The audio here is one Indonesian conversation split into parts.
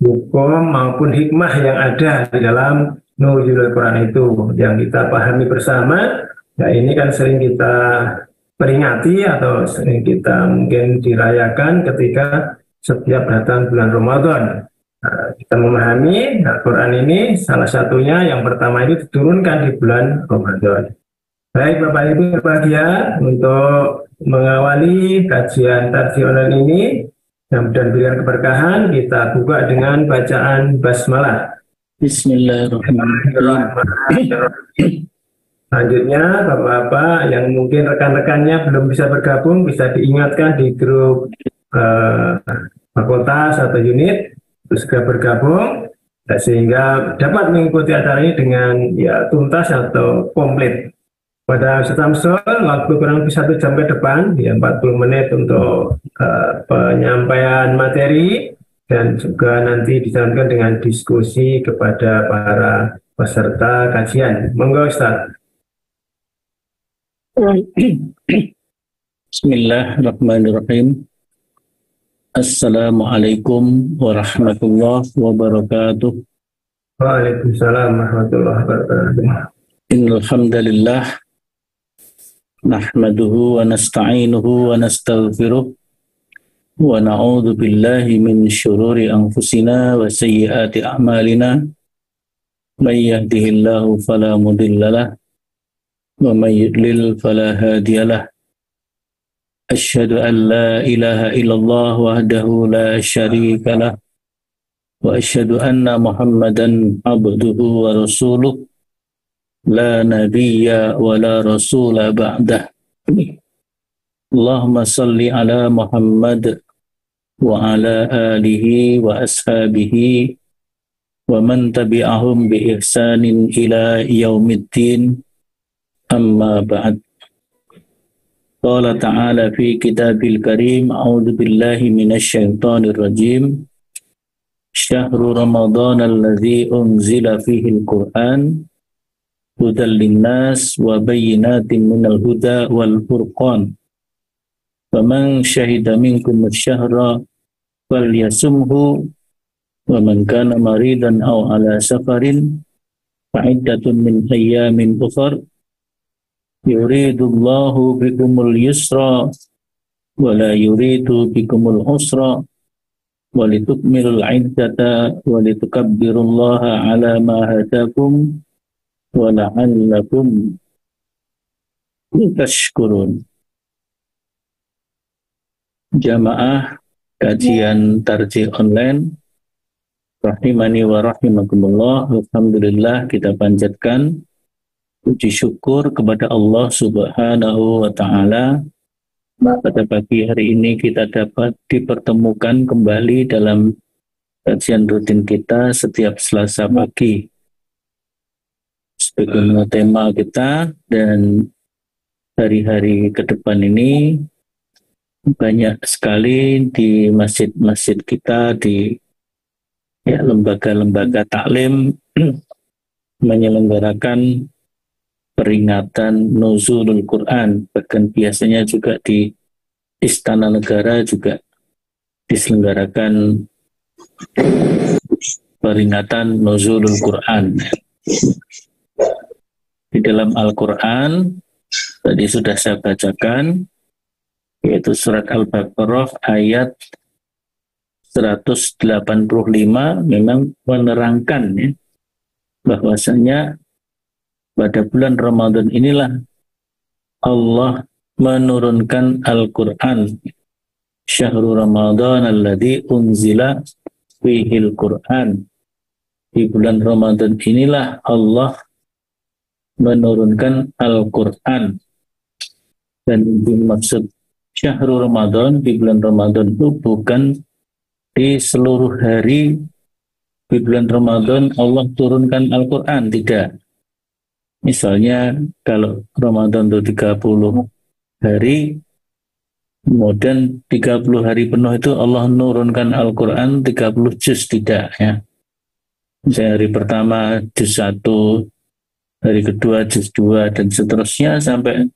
hukum maupun hikmah yang ada di dalam nuzulul Quran itu yang kita pahami bersama. Ya ini kan sering kita peringati atau sering kita mungkin dirayakan ketika setiap datang bulan Ramadan. Nah, kita memahami Al-Quran ini salah satunya yang pertama itu diturunkan di bulan Ramadan. Baik Bapak Ibu berbahagia, untuk mengawali kajian Tarji Online ini dan berikan keberkahan, kita buka dengan bacaan basmalah. Bismillahirrahmanirrahim. Selanjutnya Bapak-Bapak yang mungkin rekan-rekannya belum bisa bergabung bisa diingatkan di grup fakultas atau unit untuk segera bergabung sehingga dapat mengikuti acara ini dengan tuntas atau komplit. Pada Ustaz Samsul, waktu kurang lebih 1 jam ke depan, 40 menit untuk penyampaian materi dan juga nanti dijalankan dengan diskusi kepada para peserta kajian. Monggo Ustaz. Bismillahirrahmanirrahim. Assalamualaikum warahmatullahi wabarakatuh. Waalaikumsalam warahmatullahi wabarakatuh. Innal hamdalillah nahmaduhu wa nasta'inuhu wa nastaghfiruh wa na'udzu billahi min syururi anfusina wa sayyiati a'malina. May yahdihillahu fala mudhillalah wa may yudlil fala hadiyalah. Asyhadu an la ilaha illallah wahdahu la syarika lah wa asyhadu anna Muhammadan abduhu wa rasuluh la nabiyya wa la rasula ba'dah. Allahumma salli ala Muhammad wa ala alihi wa ashabihi wa man tabi'ahum bi ihsanin ila yaumiddin, amma ba'd. Qala ta'ala fi kitabil karim, a'udzu billahi minasy syaithanir rajim. Syahrul Ramadan alladzi unzila fihi al-Qur'an hudal linnas wa bayyinatin minal huda wal furqan. Faman syahida minkum asy-syahra falyasumhu wa man kana maridan aw ala safarin fa'iddatun min ayyamin ukhra. Yuridullahu bikumul yusra wa la yuridu bikumul usra wa litukmilul iddata wa litukabbirullaha ala ma hadakum wa la'allakum tashkurun. Jamaah kajian Tarjih Online rahimani wa rahimakumullah. Alhamdulillah, kita panjatkan puji syukur kepada Allah Subhanahu wa Ta'ala. Pada pagi hari ini kita dapat dipertemukan kembali dalam kajian rutin kita setiap Selasa pagi. Sebagaimana tema kita, dan hari-hari ke depan ini banyak sekali di masjid-masjid kita, di lembaga-lembaga taklim menyelenggarakan peringatan nuzulul Quran. Bahkan biasanya juga di Istana Negara juga diselenggarakan peringatan nuzulul Quran. Di dalam Al-Quran tadi sudah saya bacakan, yaitu surat Al-Baqarah ayat 185 memang menerangkan bahwasanya pada bulan Ramadan inilah Allah menurunkan Al-Quran. Syahrul Ramadan alladzi unzila fihil Quran. Di bulan Ramadan inilah Allah menurunkan Al-Quran. Dan dimaksud Syahrul Ramadan di bulan Ramadan itu bukan di seluruh hari di bulan Ramadan Allah turunkan Al-Quran, tidak. Misalnya kalau Ramadan itu 30 hari, kemudian 30 hari penuh itu Allah menurunkan Al-Quran 30 juz, tidak ya. Misalnya hari pertama juz 1, hari kedua juz 2, dan seterusnya sampai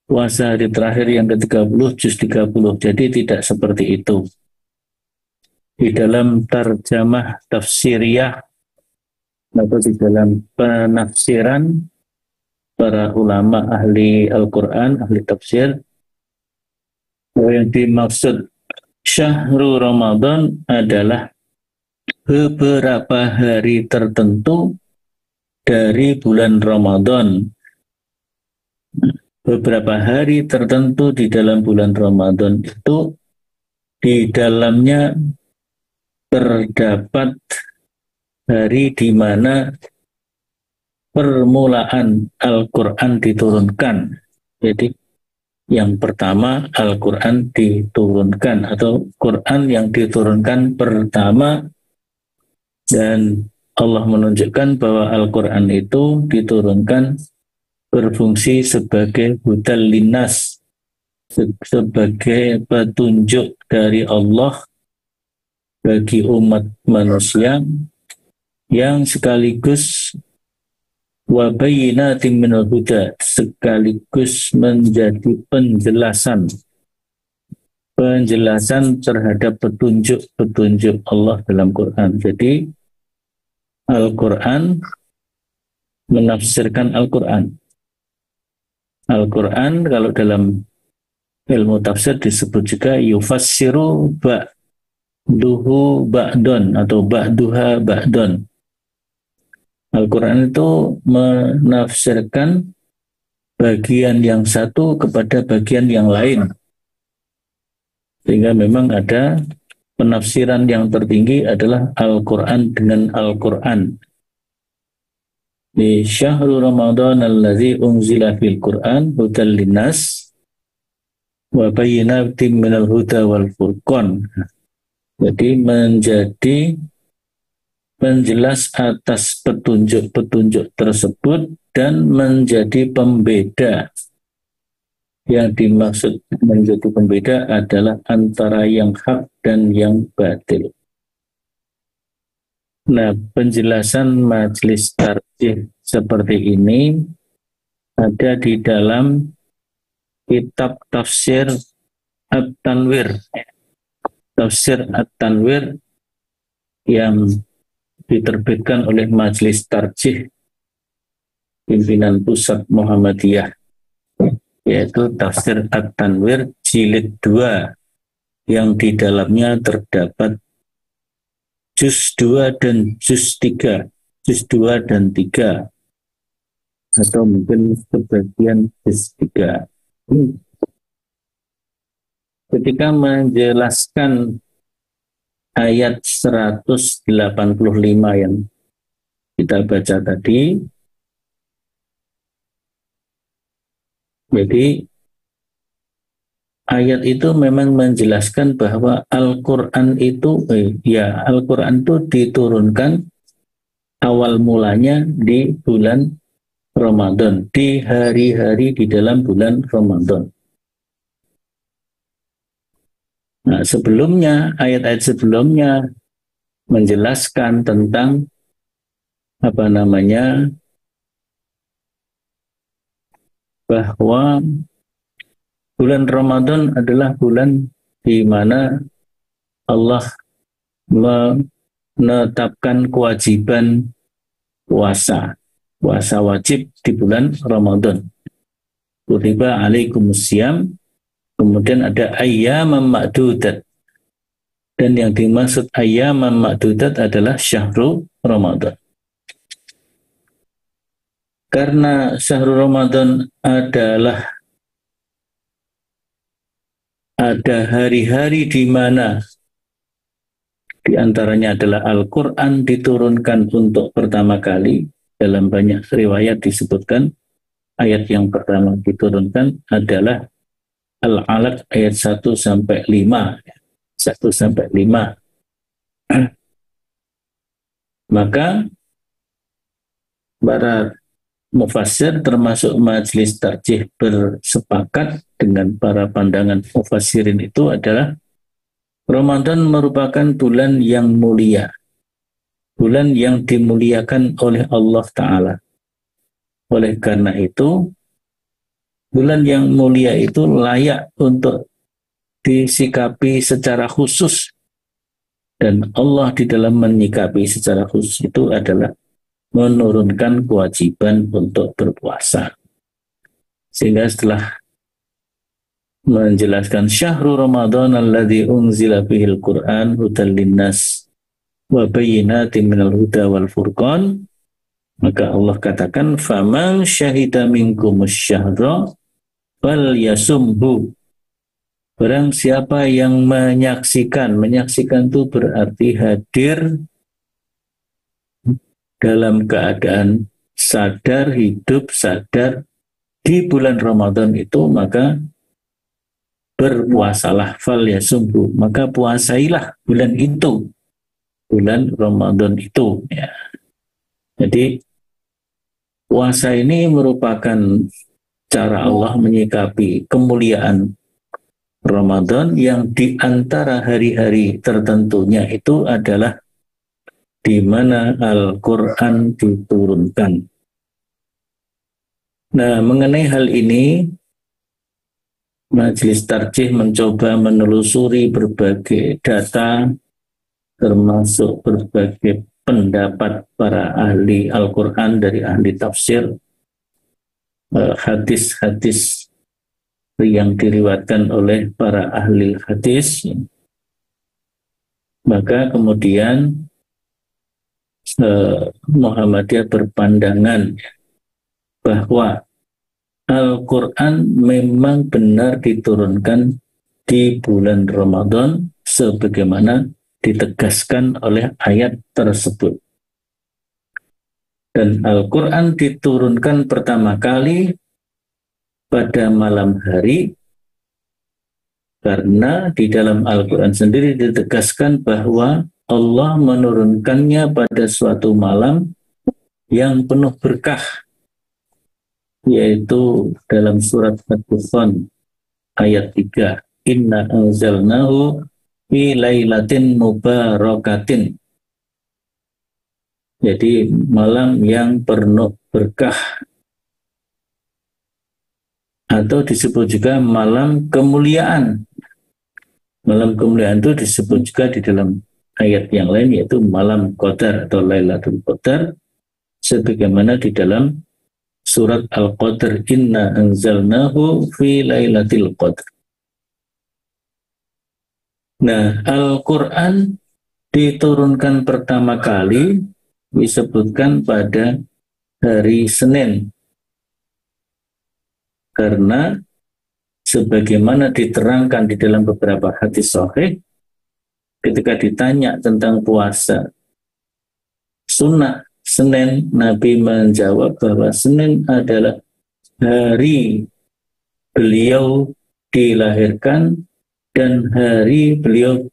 puasa hari terakhir yang ke-30 juz 30. Jadi tidak seperti itu. di dalam tarjamah tafsiriyah atau di dalam penafsiran para ulama ahli Al-Quran, ahli tafsir, bahwa yang dimaksud syahrul Ramadan adalah beberapa hari tertentu dari bulan Ramadan. Beberapa hari tertentu di dalam bulan Ramadan itu di dalamnya terdapat hari di mana permulaan Al-Quran diturunkan. Jadi yang pertama Al-Quran diturunkan atau Quran yang diturunkan pertama, dan Allah menunjukkan bahwa Al-Quran itu diturunkan berfungsi sebagai hudal linnas, sebagai petunjuk dari Allah bagi umat manusia, yang sekaligus wa bayyinatin minal huda, sekaligus menjadi penjelasan terhadap petunjuk-petunjuk Allah dalam Quran. Jadi Al-Quran menafsirkan Al-Quran. Al-Quran kalau dalam ilmu tafsir disebut juga yufassiru ba'duhu ba'don atau ba'duha ba'don. Al-Quran itu menafsirkan bagian yang satu kepada bagian yang lain. Sehingga memang ada penafsiran yang tertinggi adalah Al-Quran dengan Al-Quran. Di syahrul Ramadan alladzi unzila fil Quran hudal linnas wa bayyinatin minal huda wal furqan. Jadi menjadi penjelas atas petunjuk-petunjuk tersebut dan menjadi pembeda. Yang dimaksud menjadi pembeda adalah antara yang hak dan yang batil. Nah, penjelasan majelis tarjih seperti ini ada di dalam kitab tafsir At-Tanwir. Tafsir At-Tanwir yang diterbitkan oleh Majelis Tarjih Pimpinan Pusat Muhammadiyah, yaitu Tafsir At-Tanwir jilid 2, yang di dalamnya terdapat juz 2 dan juz 3, juz 2 dan 3, atau mungkin sebagian juz 3. Ketika menjelaskan ayat 185 yang kita baca tadi, jadi ayat itu memang menjelaskan bahwa Al-Quran itu, Al-Quran itu diturunkan awal mulanya di bulan Ramadan, di hari-hari di dalam bulan Ramadan. Nah, sebelumnya, ayat-ayat sebelumnya menjelaskan tentang bahwa bulan Ramadan adalah bulan di mana Allah menetapkan kewajiban puasa wajib di bulan Ramadan. Kutiba alaikumusiyam. Kemudian ada ayyaman ma'dudat. Dan yang dimaksud ayyaman ma'dudat adalah syahrul Ramadan. Karena syahrul Ramadan adalah ada hari-hari di mana di antaranya adalah Al-Quran diturunkan untuk pertama kali. Dalam banyak riwayat disebutkan ayat yang pertama diturunkan adalah Al-Alaq ayat 1-5. 1-5. Maka para mufassir termasuk majelis tarjih bersepakat dengan para pandangan mufassirin itu adalah Ramadan merupakan bulan yang mulia, bulan yang dimuliakan oleh Allah Ta'ala. Oleh karena itu, bulan yang mulia itu layak untuk disikapi secara khusus Dan Allah di dalam menyikapi secara khusus itu adalah menurunkan kewajiban untuk berpuasa. Sehingga setelah menjelaskan syahrul Ramadan alladzi unzila fihil Qur'an hudal linnas wa bayyinatin minal huda wal furqan, maka Allah katakan faman syahida minkumus syahra fal yasumhu. Barang siapa yang menyaksikan itu berarti hadir dalam keadaan sadar, hidup sadar di bulan Ramadan itu, maka berpuasalah, fal yasumhu, maka puasailah bulan itu, bulan Ramadan itu ya. Jadi puasa ini merupakan cara Allah menyikapi kemuliaan Ramadan yang di antara hari-hari tertentunya itu adalah di mana Al-Quran diturunkan. Nah, mengenai hal ini, Majelis Tarjih mencoba menelusuri berbagai data, termasuk berbagai pendapat para ahli Al-Quran dari ahli tafsir, hadis-hadis yang diriwayatkan oleh para ahli hadis. Maka kemudian Muhammadiyah berpandangan bahwa Al-Quran memang benar diturunkan di bulan Ramadan sebagaimana ditegaskan oleh ayat tersebut. Dan Al-Quran diturunkan pertama kali pada malam hari, karena di dalam Al-Quran sendiri ditegaskan bahwa Allah menurunkannya pada suatu malam yang penuh berkah, yaitu dalam surat At-Dukhan ayat 3, Inna anzalnahu fi lailatin mubarakatin. Jadi malam yang penuh berkah, atau disebut juga malam kemuliaan. Malam kemuliaan itu disebut juga di dalam ayat yang lain, yaitu malam Qadar atau Lailatul Qadar, sebagaimana di dalam surat Al-Qadr, Inna anzalnahu fi Lailatul Qadr. Nah, Al-Quran diturunkan pertama kali disebutkan pada hari Senin, karena sebagaimana diterangkan di dalam beberapa hadis sahih, ketika ditanya tentang puasa sunnah Senin, Nabi menjawab bahwa Senin adalah hari beliau dilahirkan dan hari beliau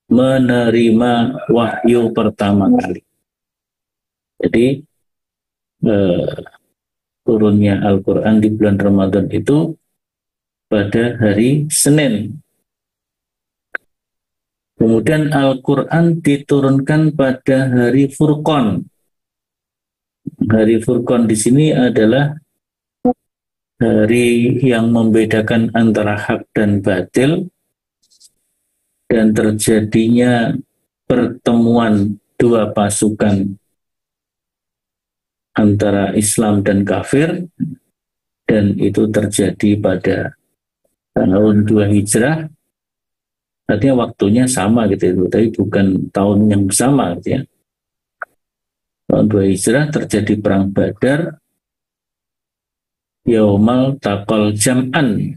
menerima wahyu pertama kali. Jadi turunnya Al-Quran di bulan Ramadan itu pada hari Senin. Kemudian Al-Quran diturunkan pada hari Furqan. Hari Furqan di sini adalah hari yang membedakan antara hak dan batil, dan terjadinya pertemuan dua pasukan antara Islam dan kafir, dan itu terjadi pada tahun 2 Hijrah. Artinya waktunya sama gitu, tapi bukan tahun yang sama gitu ya. Tahun 2 Hijrah terjadi perang Badar, Yaumal Taqal Jam'an,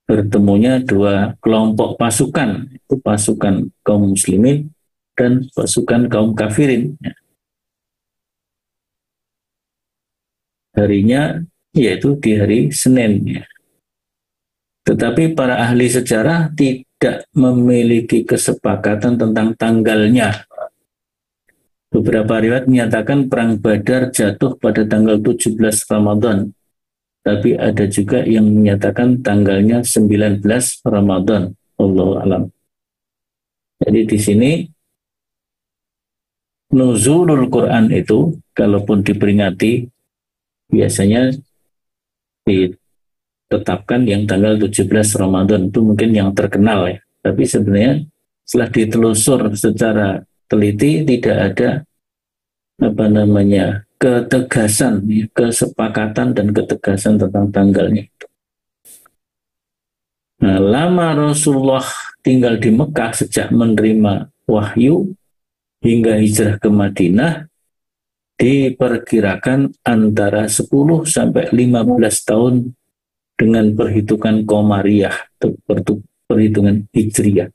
bertemunya dua kelompok pasukan, itu pasukan kaum muslimin dan pasukan kaum kafirin. Harinya yaitu di hari Senin. Tetapi para ahli sejarah tidak memiliki kesepakatan tentang tanggalnya. Beberapa riwayat menyatakan perang Badar jatuh pada tanggal 17 Ramadan. Tapi ada juga yang menyatakan tanggalnya 19 Ramadan. Wallahu a'lam. Jadi di sini nuzulul Quran itu kalaupun diperingati biasanya ditetapkan yang tanggal 17 Ramadan, itu mungkin yang terkenal ya. Tapi sebenarnya setelah ditelusur secara teliti tidak ada ketegasan, kesepakatan dan ketegasan tentang tanggalnya. Nah, lama Rasulullah tinggal di Mekah sejak menerima wahyu hingga hijrah ke Madinah diperkirakan antara 10 sampai 15 tahun dengan perhitungan Qamariyah atau perhitungan Hijriyah.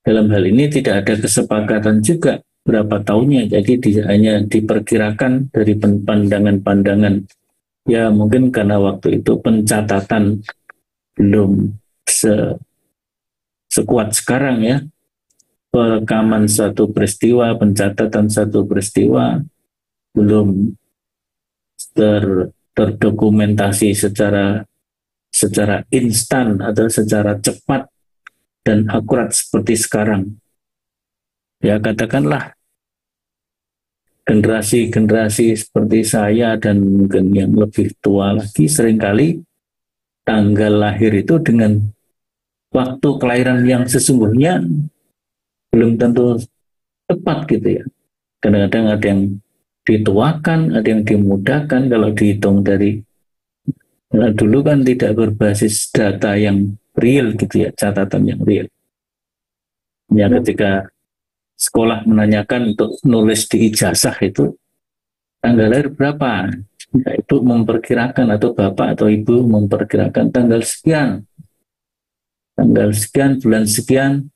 Dalam hal ini tidak ada kesepakatan juga berapa tahunnya, jadi hanya diperkirakan dari pandangan-pandangan. Ya mungkin karena waktu itu pencatatan belum sekuat sekarang ya. Perekaman satu peristiwa, pencatatan satu peristiwa belum terdokumentasi secara instan atau secara cepat dan akurat seperti sekarang. Ya katakanlah generasi-generasi seperti saya dan mungkin yang lebih tua lagi seringkali tanggal lahir itu dengan waktu kelahiran yang sesungguhnya belum tentu tepat gitu ya. Kadang-kadang ada yang dituakan, ada yang dimudahkan kalau dihitung dari dulu kan tidak berbasis data yang real gitu ya, catatan yang real. Ya ketika sekolah menanyakan untuk nulis di ijazah itu tanggal lahir berapa? Ya, ibu memperkirakan atau bapak atau ibu memperkirakan tanggal sekian, bulan sekian,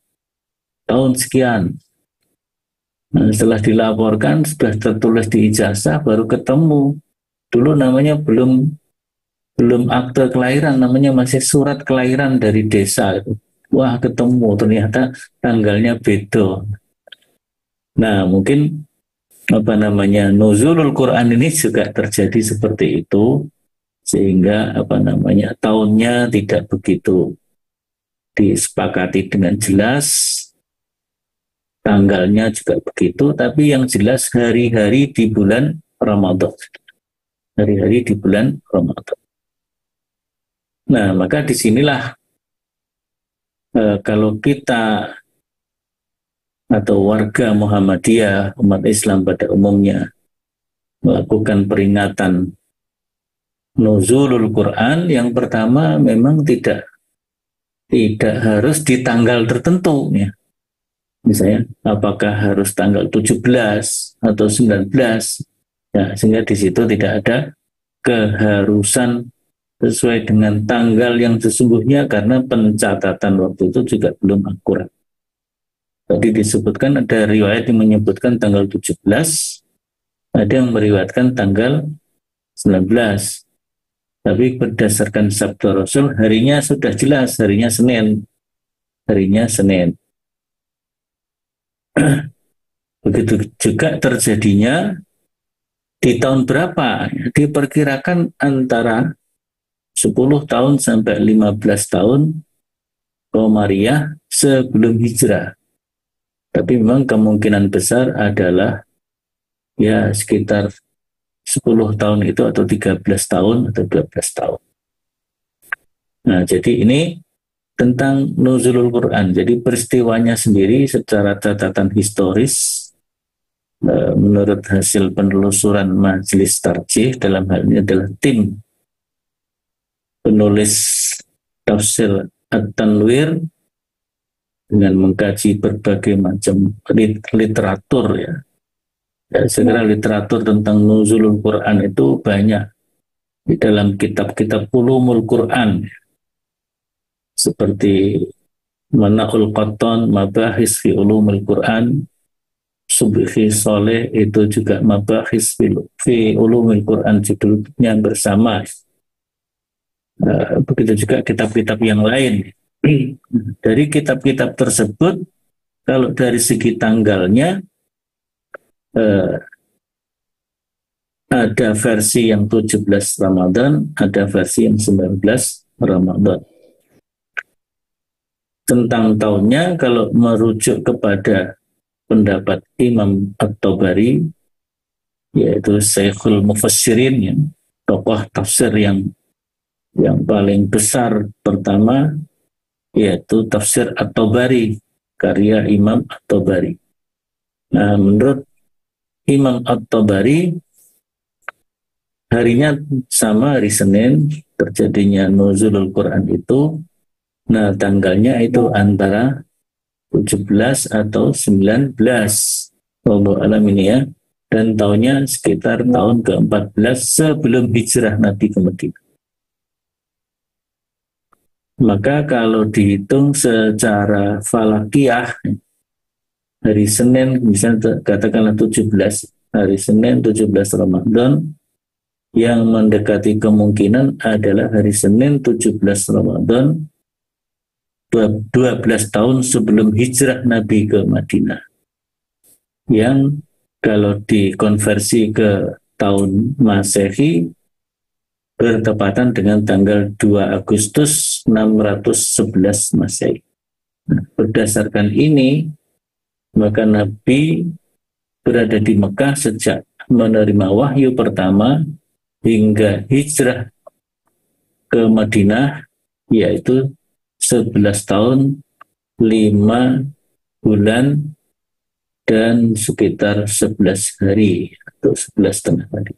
tahun sekian. Nah, setelah dilaporkan sudah tertulis di ijazah baru ketemu. Dulu namanya belum akte kelahiran, namanya masih surat kelahiran dari desa itu. Wah ketemu ternyata tanggalnya beda. Nah mungkin nuzulul Quran ini juga terjadi seperti itu sehingga tahunnya tidak begitu disepakati dengan jelas, tanggalnya juga begitu, tapi yang jelas hari-hari di bulan Ramadan. Hari-hari di bulan Ramadan. Nah, maka disinilah kalau kita atau warga Muhammadiyah, umat Islam pada umumnya melakukan peringatan nuzulul Quran, yang pertama memang tidak harus di tanggal tertentu ya. Misalnya apakah harus tanggal 17 atau 19 ya, sehingga di situ tidak ada keharusan sesuai dengan tanggal yang sesungguhnya karena pencatatan waktu itu juga belum akurat. Tadi disebutkan ada riwayat yang menyebutkan tanggal 17, ada yang meriwayatkan tanggal 19. Tapi berdasarkan sabda Rasul, harinya sudah jelas, harinya Senin. Begitu juga terjadinya di tahun berapa? Diperkirakan antara 10 tahun sampai 15 tahun Qamariyah sebelum hijrah. Tapi memang kemungkinan besar adalah ya sekitar 10 tahun itu atau 13 tahun atau 12 tahun. Nah, jadi ini tentang nuzulul Quran. Jadi peristiwanya sendiri secara catatan historis menurut hasil penelusuran Majelis Tarjih, dalam hal ini adalah tim penulis tafsir At-Tanwir dengan mengkaji berbagai macam literatur ya. Segera literatur tentang nuzulul Quran itu banyak di dalam kitab-kitab ulumul Quran seperti Manaqul Qattan, Mabahis fi ulumul Quran, Subhi Soleh itu juga Mabahis fi ulumul Quran, judulnya bersama. Begitu juga kitab-kitab yang lain. Dari kitab-kitab tersebut, kalau dari segi tanggalnya ada versi yang 17 Ramadan, ada versi yang 19 Ramadan. Tentang tahunnya, kalau merujuk kepada pendapat Imam At-Tabari, yaitu Syekhul Mufassirin, ya, tokoh tafsir yang paling besar pertama, yaitu tafsir At-Tabari, karya Imam At-Tabari. Nah, menurut Imam At-Tabari, harinya sama hari Senin terjadinya nuzulul Quran itu. Nah, tanggalnya itu antara 17 atau 19. Wallahu alam ini ya. Dan tahunnya sekitar tahun ke-14 sebelum hijrah Nabi ke Madinah. Maka kalau dihitung secara falakiyah, hari Senin, misalnya katakanlah 17, hari Senin 17 Ramadan, yang mendekati kemungkinan adalah hari Senin 17 Ramadan, 12 tahun sebelum hijrah Nabi ke Madinah. Yang kalau dikonversi ke tahun Masehi, bertepatan dengan tanggal 2 Agustus 611 Masehi. Nah, berdasarkan ini, maka Nabi berada di Mekah sejak menerima wahyu pertama hingga hijrah ke Madinah, yaitu 11 tahun, 5 bulan, dan sekitar 11 hari atau 11,5 hari.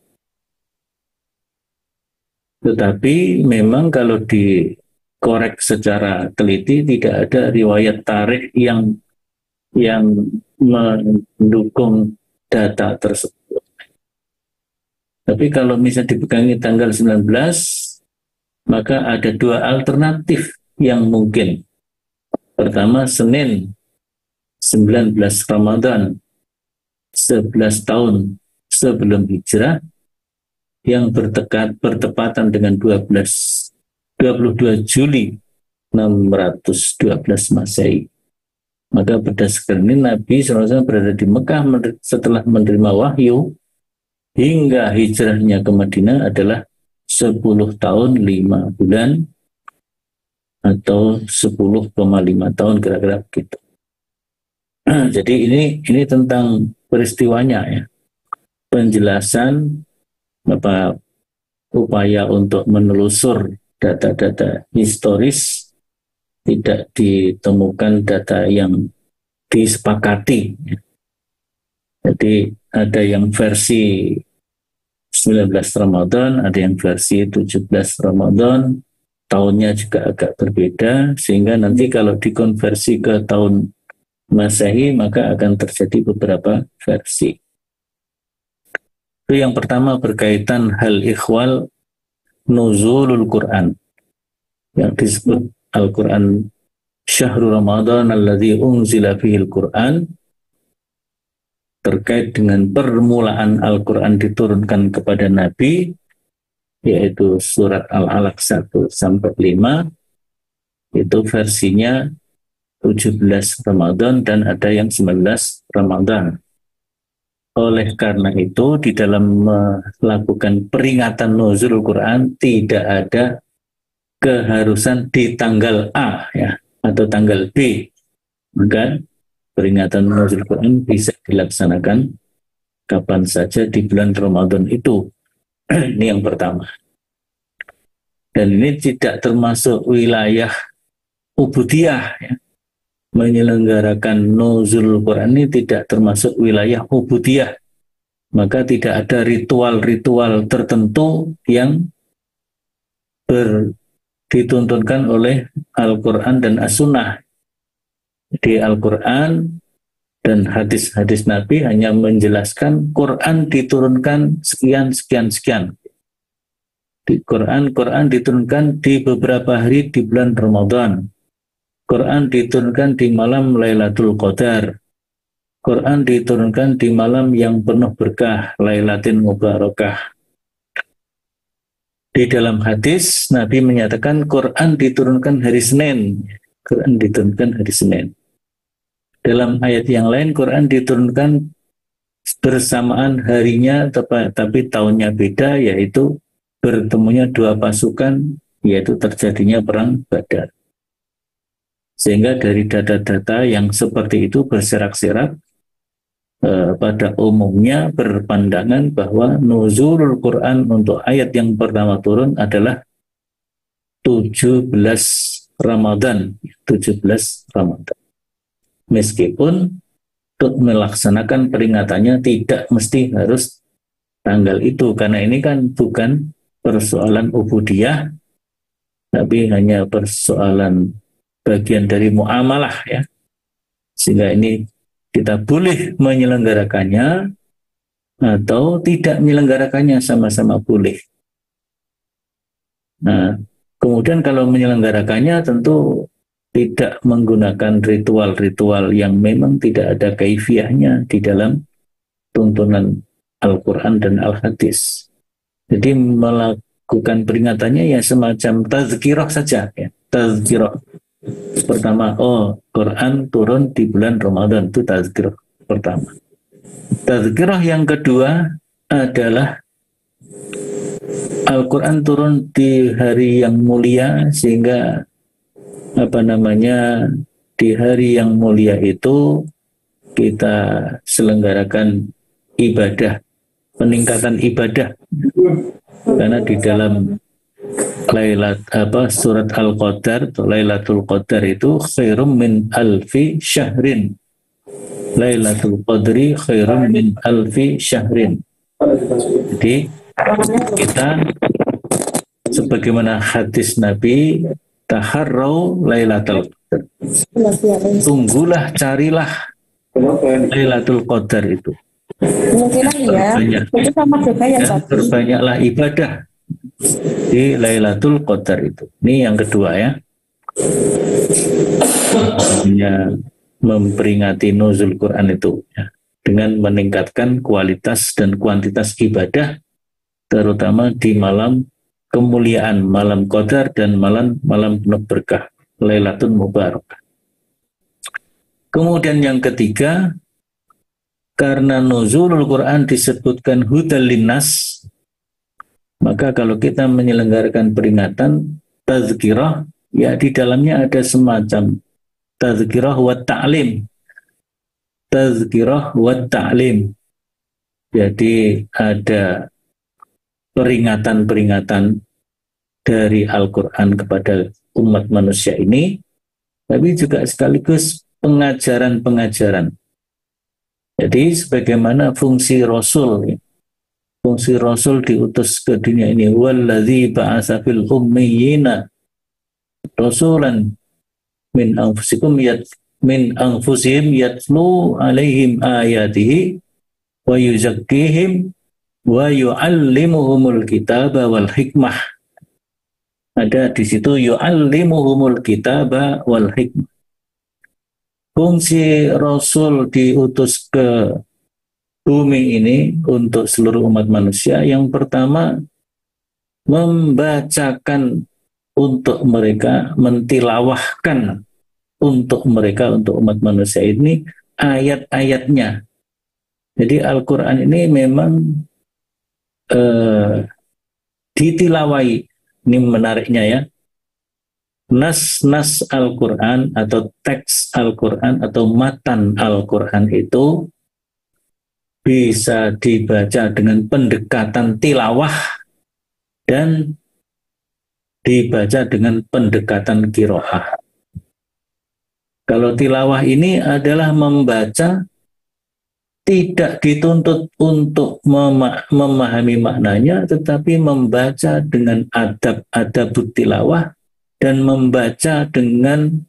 Tetapi memang kalau dikorek secara teliti tidak ada riwayat tarikh yang mendukung data tersebut. Tapi kalau misalnya dipegangi tanggal 19, maka ada dua alternatif yang mungkin. Pertama, Senin 19 Ramadan 11 tahun sebelum hijrah, yang bertepatan dengan 22 Juli 612 Masehi. Maka berdasarkan ini Nabi SAW berada di Mekah setelah menerima wahyu hingga hijrahnya ke Madinah adalah 10 tahun 5 bulan atau 10,5 tahun kira-kira begitu. Jadi ini tentang peristiwanya ya. Penjelasan upaya untuk menelusur data-data historis, tidak ditemukan data yang disepakati. Jadi ada yang versi 19 Ramadan, ada yang versi 17 Ramadan, tahunnya juga agak berbeda, sehingga nanti kalau dikonversi ke tahun Masehi maka akan terjadi beberapa versi. Itu yang pertama berkaitan hal ikhwal nuzulul Quran, yang disebut Al-Quran Syahrul Ramadan alladzi unzila fihil Quran, terkait dengan permulaan Al-Quran diturunkan kepada Nabi, yaitu surat Al-Alaq 1-5, itu versinya 17 Ramadan dan ada yang 19 Ramadan. Oleh karena itu, di dalam melakukan peringatan nuzul Quran tidak ada keharusan di tanggal A ya atau tanggal B. Maka peringatan nuzul Quran bisa dilaksanakan kapan saja di bulan Ramadan itu. Ini yang pertama. Dan ini tidak termasuk wilayah ubudiyah ya. Menyelenggarakan nuzul Quran ini tidak termasuk wilayah ubudiyah. Maka tidak ada ritual-ritual tertentu yang dituntunkan oleh Al-Quran dan As-Sunnah. Di Al-Quran dan hadis-hadis Nabi hanya menjelaskan Quran diturunkan sekian. Di Quran diturunkan di beberapa hari di bulan Ramadan. Quran diturunkan di malam Lailatul Qadar. Quran diturunkan di malam yang penuh berkah, Lailatin Mubarakah. Di dalam hadis, Nabi menyatakan Quran diturunkan hari Senin. Quran diturunkan hari Senin. Dalam ayat yang lain, Quran diturunkan bersamaan harinya, tapi tahunnya beda, yaitu bertemunya dua pasukan, yaitu terjadinya perang Badar. Sehingga dari data-data yang seperti itu berserak-serak, pada umumnya berpandangan bahwa nuzulul Quran untuk ayat yang pertama turun adalah 17 Ramadan, 17 Ramadan. Meskipun untuk melaksanakan peringatannya tidak mesti harus tanggal itu, karena ini kan bukan persoalan ubudiyah, tapi hanya persoalan bagian dari muamalah ya. Sehingga ini kita boleh menyelenggarakannya atau tidak menyelenggarakannya, sama-sama boleh. Nah, kemudian kalau menyelenggarakannya tentu tidak menggunakan ritual-ritual yang memang tidak ada kaifiahnya di dalam tuntunan Al-Quran dan Al-Hadis. Jadi melakukan peringatannya ya semacam tazkirah saja ya. Tazkirah. Pertama, Quran turun di bulan Ramadan, itu tazkirah pertama. Tazkirah yang kedua adalah Al-Quran turun di hari yang mulia, sehingga di hari yang mulia itu kita selenggarakan ibadah, peningkatan ibadah, karena di dalam surat Al-Qadar atau Lailatul Qadar itu khairum min alfi syahrin. Lailatul Qadri khairum min alfi syahrin. Jadi kita sebagaimana hadis Nabi, taharrau Lailatul Qadar. Tunggulah, carilah Lailatul Qadar itu. Perbanyaklah ibadah di Lailatul Qadar itu. Ini yang kedua ya. Hanya memperingati nuzul Quran itu ya, dengan meningkatkan kualitas dan kuantitas ibadah, terutama di malam kemuliaan, malam Qadar dan malam penuh berkah, Lailatul Mubarakah. Kemudian yang ketiga, karena nuzulul Quran disebutkan hudal linnas, maka kalau kita menyelenggarakan peringatan tazkirah, ya di dalamnya ada semacam tazkirah wa ta'lim. Tazkirah wa ta'lim. Jadi ada peringatan-peringatan dari Al-Quran kepada umat manusia ini, tapi juga sekaligus pengajaran-pengajaran. Jadi sebagaimana fungsi Rasul, fungsi Rasul diutus ke dunia ini, wallazi ba'atsa fil ummiyina rasulan min anfusihim yatlu alaihim ayatihi wa yuzakkihim wa yu'allimuhumul kitaba wal hikmah. Ada di situ yu'allimuhumul kitaba wal hikmah. Fungsi Rasul diutus ke bumi ini untuk seluruh umat manusia. Yang pertama, membacakan untuk mereka, mentilawahkan untuk mereka, untuk umat manusia ini ayat-ayatnya. Jadi Al-Quran ini memang ditilawai. Ini menariknya ya. Nas-nas Al-Quran atau teks Al-Quran atau matan Al-Quran itu bisa dibaca dengan pendekatan tilawah dan dibaca dengan pendekatan qiraah. Kalau tilawah ini adalah membaca, tidak dituntut untuk memahami maknanya, tetapi membaca dengan adab tilawah dan membaca dengan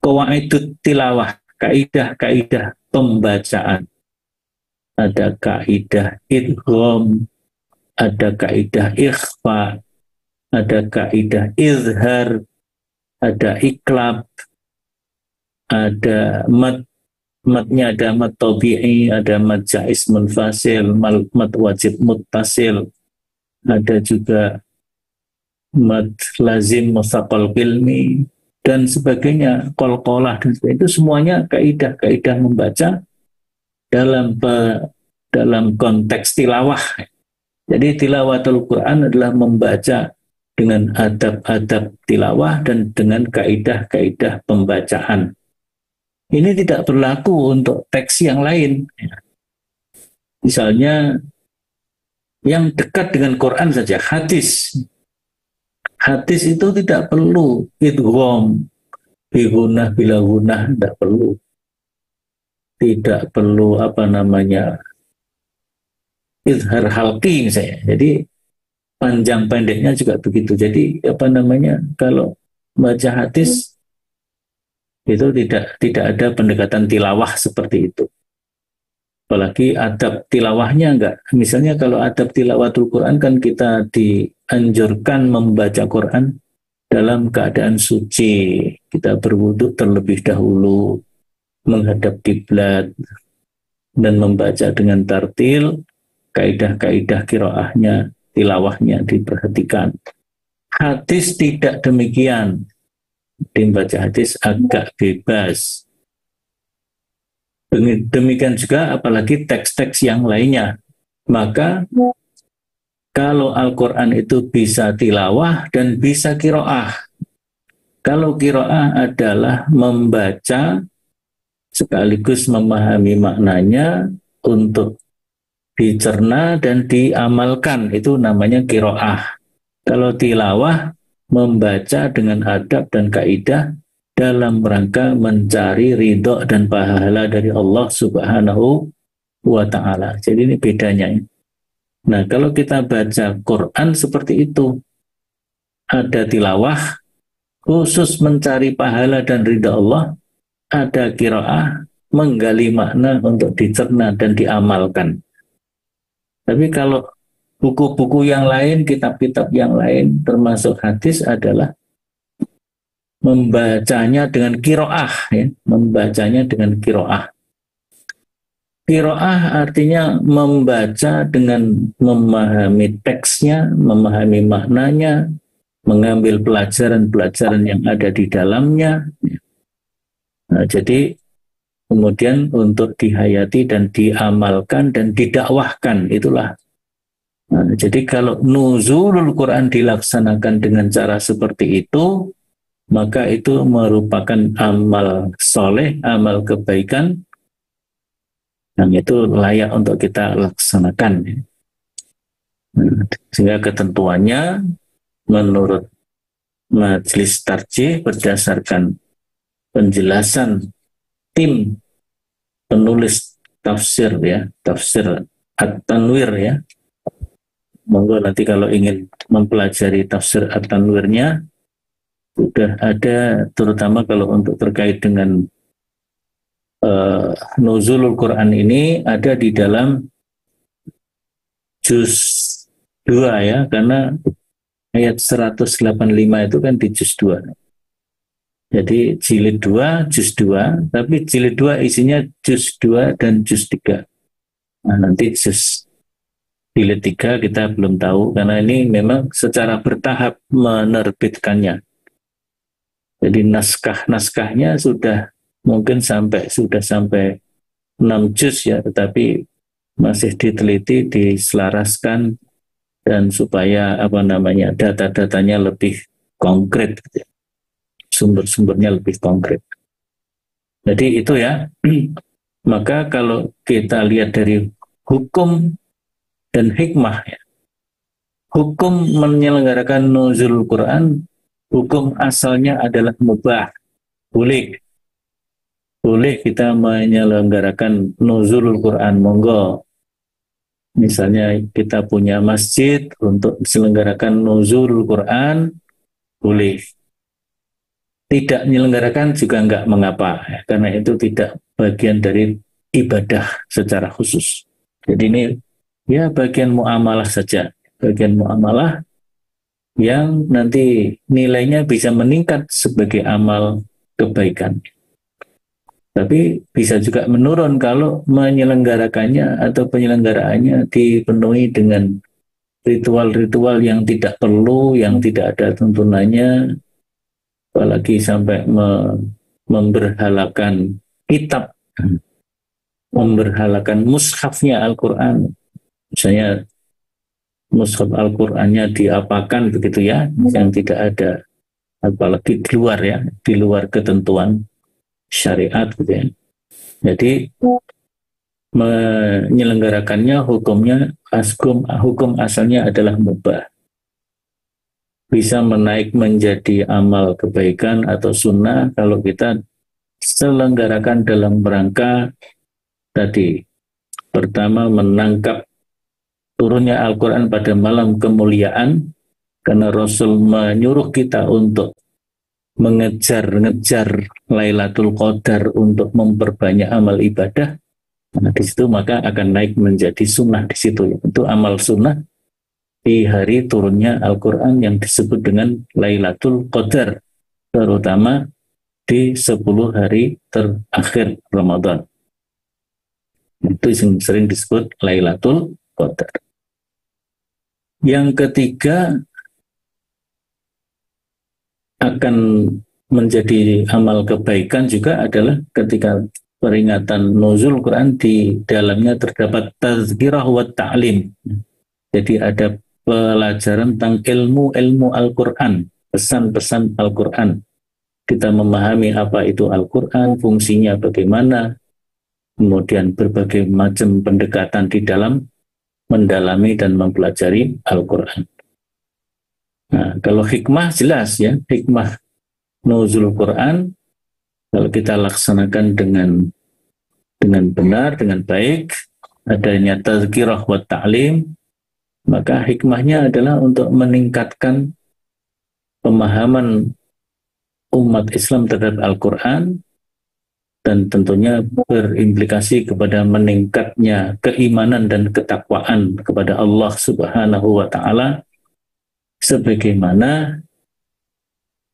qawaidut tilawah, kaidah-kaidah pembacaan. Ada kaidah idgham, ada kaidah ikhfa, ada kaidah izhar, ada iklab, ada matnya, ada mat tabi'i, ada mat jaiz munfasil, mat wajib muttasil, ada juga mat lazim mustaqal ilmi dan sebagainya, qalqalah dan sebagainya. Itu semuanya kaidah-kaidah membaca dalam konteks tilawah. Jadi tilawatul Quran adalah membaca dengan adab-adab tilawah dan dengan kaidah-kaidah pembacaan. Ini tidak berlaku untuk teks yang lain. Misalnya yang dekat dengan Quran saja, hadis. Hadis itu tidak perlu idgham bigunah bila gunah, tidak perlu apa namanya izhar halqi misalnya. Jadi panjang pendeknya juga begitu. Jadi apa namanya kalau baca hadis itu tidak ada pendekatan tilawah seperti itu. Apalagi adab tilawahnya enggak. Misalnya kalau adab tilawatul Quran kan kita dianjurkan membaca Quran dalam keadaan suci. Kita berwudu terlebih dahulu, menghadap kiblat dan membaca dengan tartil, kaidah-kaidah qiraahnya, tilawahnya diperhatikan. Hadis tidak demikian. Membaca hadis agak bebas. Demikian juga apalagi teks-teks yang lainnya. Maka kalau Al-Quran itu bisa tilawah dan bisa qiraah. Kalau qiraah adalah membaca sekaligus memahami maknanya untuk dicerna dan diamalkan, itu namanya qiraah. Kalau tilawah membaca dengan adab dan kaidah dalam rangka mencari ridho dan pahala dari Allah Subhanahu wa Ta'ala. Jadi ini bedanya. Nah, kalau kita baca Quran seperti itu, ada tilawah khusus mencari pahala dan ridho Allah, ada qiraah menggali makna untuk dicerna dan diamalkan. Tapi kalau buku-buku yang lain, kitab-kitab yang lain, termasuk hadis adalah membacanya dengan qiraah, ya, membacanya dengan qiraah. Qiraah artinya membaca dengan memahami teksnya, memahami maknanya, mengambil pelajaran-pelajaran yang ada di dalamnya. Nah, jadi kemudian untuk dihayati dan diamalkan dan didakwahkan, itulah. Nah, jadi kalau nuzulul Quran dilaksanakan dengan cara seperti itu, maka itu merupakan amal soleh, amal kebaikan, dan itu layak untuk kita laksanakan. Sehingga ketentuannya menurut Majelis Tarjih berdasarkan penjelasan tim penulis tafsir, ya, tafsir At-Tanwir, ya. Monggo nanti kalau ingin mempelajari tafsir At-Tanwirnya, sudah ada, terutama kalau untuk terkait dengan nuzulul Quran ini ada di dalam juz 2, ya, karena ayat 185 itu kan di juz 2. Jadi jilid 2, juz 2, tapi jilid 2 isinya juz 2 dan juz 3. Nah, nanti juz jilid 3 kita belum tahu, karena ini memang secara bertahap menerbitkannya. Jadi naskah-naskahnya sudah mungkin sudah sampai 6 juz, ya, tetapi masih diteliti, diselaraskan, dan supaya apa namanya data-datanya lebih konkret, gitu. Sumber-sumbernya lebih konkret. Jadi itu, ya. Maka kalau kita lihat dari hukum dan hikmah, ya, hukum menyelenggarakan nuzul Quran, hukum asalnya adalah mubah, boleh kita menyelenggarakan nuzul Quran, monggo. Misalnya kita punya masjid untuk diselenggarakan nuzul Quran, boleh. Tidak menyelenggarakan juga enggak mengapa, ya, karena itu tidak bagian dari ibadah secara khusus. Jadi ini, ya, bagian muamalah saja, bagian muamalah yang nanti nilainya bisa meningkat sebagai amal kebaikan. Tapi bisa juga menurun kalau menyelenggarakannya atau penyelenggaraannya dipenuhi dengan ritual-ritual yang tidak perlu, yang tidak ada tuntunannya, apalagi sampai memberhalakan kitab, memberhalakan mushafnya Al-Quran. Misalnya mushaf Al-Qurannya diapakan begitu, ya, yang tidak ada, apalagi di luar, ya, di luar ketentuan syariat, gitu, ya. Jadi menyelenggarakannya hukum asalnya adalah mubah. bisa menaik menjadi amal kebaikan atau sunnah kalau kita selenggarakan dalam rangka tadi. Pertama, menangkap turunnya Al-Quran pada malam kemuliaan, karena Rasul menyuruh kita untuk mengejar-ngejar Lailatul Qadar untuk memperbanyak amal ibadah. Nah, di situ maka akan naik menjadi sunnah di situ. Itu amal sunnah di hari turunnya Al-Quran yang disebut dengan Lailatul Qadar, terutama di 10 hari terakhir Ramadan. Itu yang sering disebut Lailatul Qadar. Yang ketiga, akan menjadi amal kebaikan juga adalah ketika peringatan nuzul Quran, di dalamnya terdapat tazkirah wa ta'lim. Jadi ada pelajaran tentang ilmu-ilmu Al-Quran, pesan-pesan Al-Quran. Kita memahami apa itu Al-Quran, fungsinya bagaimana, kemudian berbagai macam pendekatan di dalam mendalami dan mempelajari Al-Quran. Nah, kalau hikmah jelas ya, hikmah nuzul Quran kalau kita laksanakan dengan benar, dengan baik, adanya tazkirah wa ta'lim, maka hikmahnya adalah untuk meningkatkan pemahaman umat Islam terhadap Al-Quran, dan tentunya berimplikasi kepada meningkatnya keimanan dan ketakwaan kepada Allah Subhanahu wa Ta'ala, sebagaimana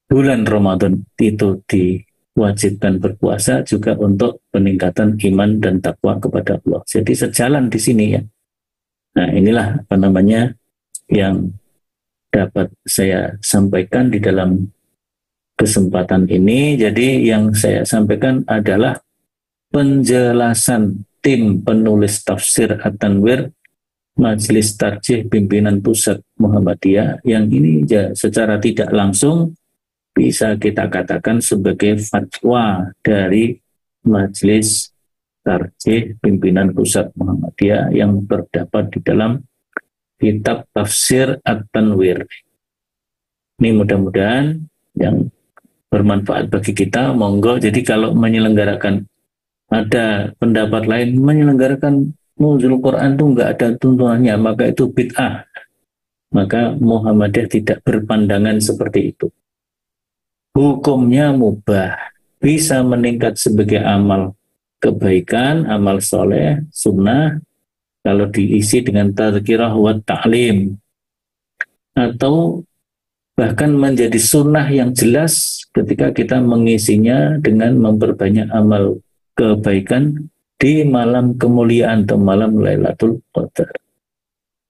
bulan Ramadan itu diwajibkan berpuasa juga untuk peningkatan iman dan takwa kepada Allah. Jadi sejalan di sini ya. Nah, inilah apa namanya yang dapat saya sampaikan di dalam kesempatan ini. Jadi yang saya sampaikan adalah penjelasan tim penulis tafsir At-Tanwir Majelis Tarjih Pimpinan Pusat Muhammadiyah, yang ini ya, secara tidak langsung bisa kita katakan sebagai fatwa dari Majelis Tarjih Pimpinan Pusat Muhammadiyah yang terdapat di dalam kitab Tafsir At-Tanwir. Ini mudah-mudahan yang bermanfaat bagi kita, monggo. Jadi kalau menyelenggarakan, ada pendapat lain menyelenggarakan nuzul Quran itu enggak ada tuntunannya, maka itu bid'ah. Maka Muhammadiyah tidak berpandangan seperti itu. Hukumnya mubah, bisa meningkat sebagai amal kebaikan, amal soleh, sunnah, kalau diisi dengan tazkirah wa ta'lim, atau bahkan menjadi sunnah yang jelas ketika kita mengisinya dengan memperbanyak amal kebaikan di malam kemuliaan atau malam Lailatul Qadar.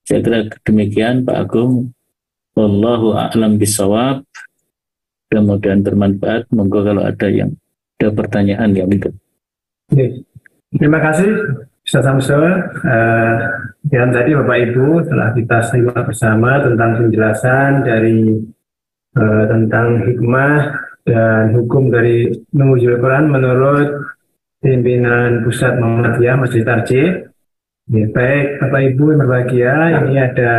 Saya kira demikian Pak Agung. Wallahu a'lam bishawab. Kemudian bermanfaat. Monggo kalau ada pertanyaan yang itu. Terima kasih Ustaz Samsul. Dan tadi Bapak Ibu telah kita simak bersama tentang penjelasan dari tentang hikmah dan hukum dari nuzul Quran menurut pimpinan Pusat Muhammadiyah Majelis Tarjih. Ya, baik Bapak Ibu yang berbahagia, ini ada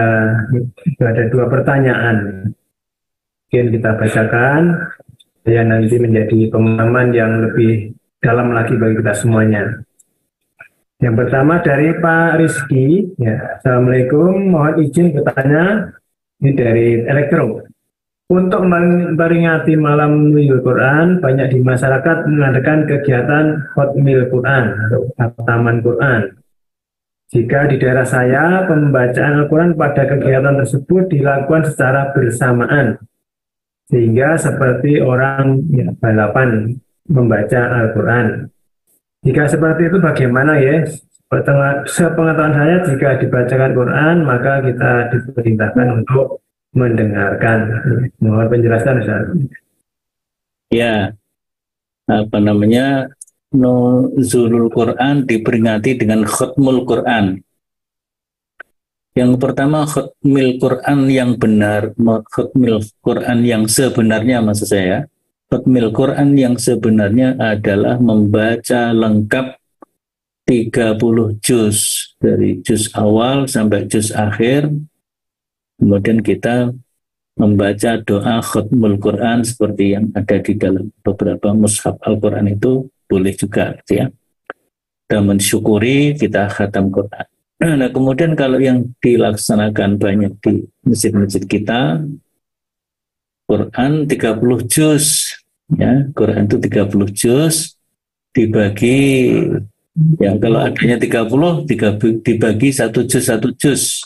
2 pertanyaan. Mungkin kita bacakan, ya nanti menjadi pemahaman yang lebih dalam lagi bagi kita semuanya. Yang pertama dari Pak Rizky, ya, Assalamualaikum, mohon izin bertanya, ini dari Elektro. Untuk memperingati malam nuzul Quran, banyak di masyarakat mengadakan kegiatan khatmil Quran atau khataman Quran. Jika di daerah saya, pembacaan Al-Quran pada kegiatan tersebut dilakukan secara bersamaan, sehingga seperti orang balapan membaca Al-Quran. Jika seperti itu bagaimana ya? Sepengetahuan saya, jika dibacakan Quran, maka kita diperintahkan untuk mendengarkan. Mohon penjelasan Ustaz. Ya, nuzulul Quran diperingati dengan khatmul Quran. Yang pertama, khatmil Quran yang benar, khatmil Quran yang sebenarnya, maksud saya. Khatmil Quran yang sebenarnya adalah membaca lengkap 30 juz, dari juz awal sampai juz akhir. Kemudian kita membaca doa khutmul Quran seperti yang ada di dalam beberapa mushaf Al-Quran itu boleh juga gitu ya. Dan mensyukuri kita khatam Quran. Nah, kemudian kalau yang dilaksanakan banyak di masjid-masjid kita, Quran 30 juz, ya, Quran itu 30 juz dibagi, ya kalau adanya 30 dibagi satu juz.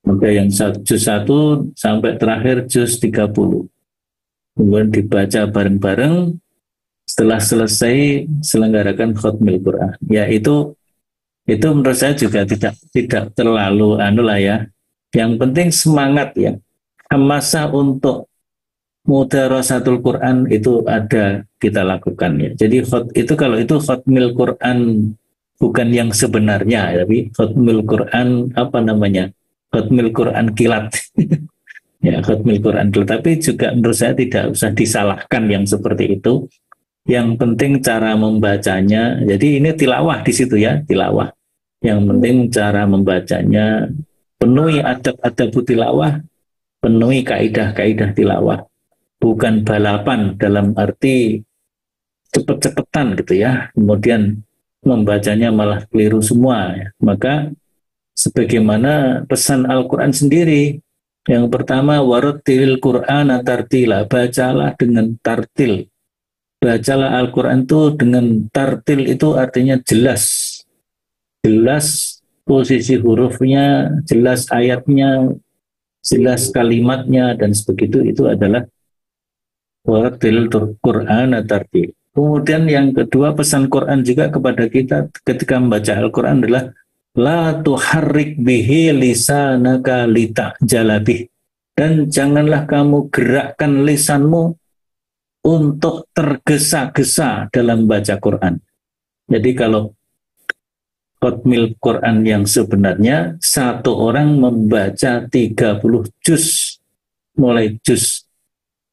Maka yang juz 1 sampai terakhir juz 30. Kemudian dibaca bareng-bareng, setelah selesai selenggarakan khutmil Quran. Ya itu menurut saya juga tidak terlalu lah ya. Yang penting semangat ya. Hamasa untuk mudarasatul Quran itu ada kita lakukan ya. Jadi itu kalau itu khutmil Quran bukan yang sebenarnya, tapi khutmil Quran apa namanya? Khutmil Quran kilat. Ya, khutmil Quran kilat. Tapi juga menurut saya tidak usah disalahkan yang seperti itu. Yang penting cara membacanya. Jadi ini tilawah di situ ya, tilawah. Yang penting cara membacanya, penuhi adab-adab tilawah, penuhi kaidah-kaidah tilawah. Bukan balapan dalam arti cepet-cepetan gitu ya. Kemudian membacanya malah keliru semua. Ya. Maka sebagaimana pesan Al-Quran sendiri, yang pertama warattilil Qur'ana tartila, bacalah dengan tartil. Bacalah Al-Quran itu dengan tartil, itu artinya jelas. Jelas posisi hurufnya, jelas ayatnya, jelas kalimatnya, dan sebegitu itu adalah warattilil Qur'ana tartil. Kemudian yang kedua, pesan Quran juga kepada kita ketika membaca Al-Quran adalah la tuharrik bihi lisanaka litajala bih, dan janganlah kamu gerakkan lisanmu untuk tergesa-gesa dalam baca Quran. Jadi kalau khutmil Quran yang sebenarnya, satu orang membaca 30 juz, mulai juz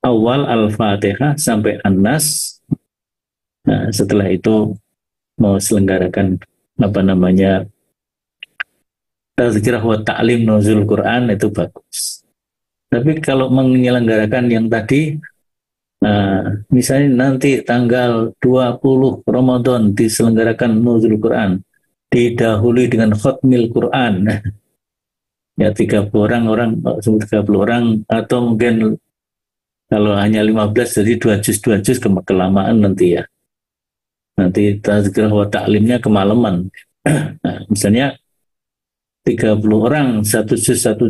awal Al-Fatihah sampai An-Nas. Nah, setelah itu mau selenggarakan apa namanya tazkirah wa ta'lim nuzul Quran, itu bagus. Tapi kalau menyelenggarakan yang tadi, misalnya nanti tanggal 20 Ramadan diselenggarakan nuzul Quran, didahului dengan khutmil Quran, ya 30 orang 30 orang, atau mungkin kalau hanya 15 jadi 2 juz kelamaan nanti ya. Nanti tazkirah wa ta'limnya kemalaman. Nah, misalnya 30 orang satu